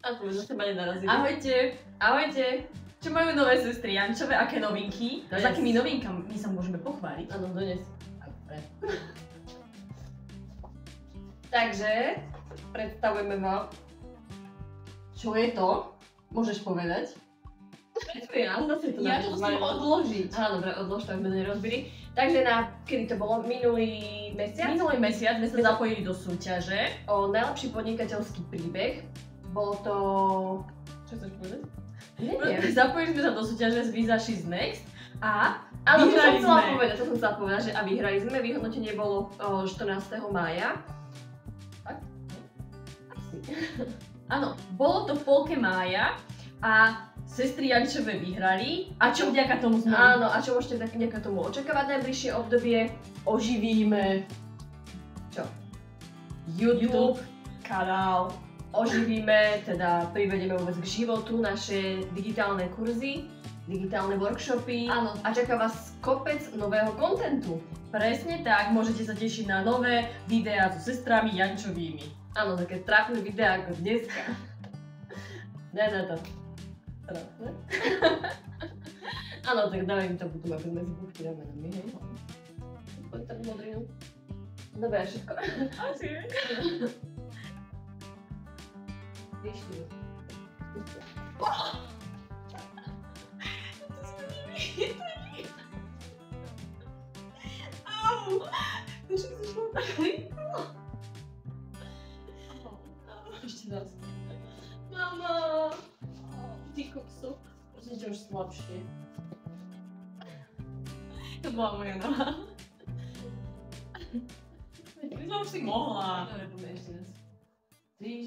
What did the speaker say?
A to už zase ma nenarazili. Ahojte, ahojte. Čo majú nové sestry Jančové, aké novinky? S akými novinkami sa môžeme pochváliť? Áno, dones. Takže, predstavujeme vám, čo je to, môžeš povedať? Ja zase to Ja to musím odložiť. Áno, dobre, odlož to, aby sme nerozbili. Takže kedy to bolo? Minulý mesiac? Minulý mesiac sme sa zapojili do súťaže O najlepší podnikateľský príbeh. Bolo to... Čo chceš povedať? Neviem. Zapojili sme sa do súťaže z Visa She's Next a Áno, to som vyhrali chcela sme. povedať, že a vyhrali sme. Vyhodnotenie bolo 14. mája. Fakt? Asi. Áno, bolo to v polke mája a sestry Jančové vyhrali. A čo vďaka tomu sme? Áno, a čo môžete vďaka tomu očakávať najbližšie obdobie? Oživíme Čo? YouTube kanál. Oživíme, teda privedieme vôbec k životu naše digitálne kurzy, digitálne workshopy. Áno. A čaká vás kopec nového kontentu. Presne tak, môžete sa tešiť na nové videá so sestrami Jančovými. Áno, také trápne videá ako dneska. Daj na to. Trápne. Áno, tak dávaj mi to potom, aby sme si buchli ramenami, hej? Poď tak modrinu. Dobre, všetko. Asi. Vyšli. Au! To všetko šlo tak rýchlo. Ešte raz. Mama! Ty kokso. Prosím ťa už slabšie. To bola moja noha. Ty som už si mohla. Dobre, poďme ešte raz. 3,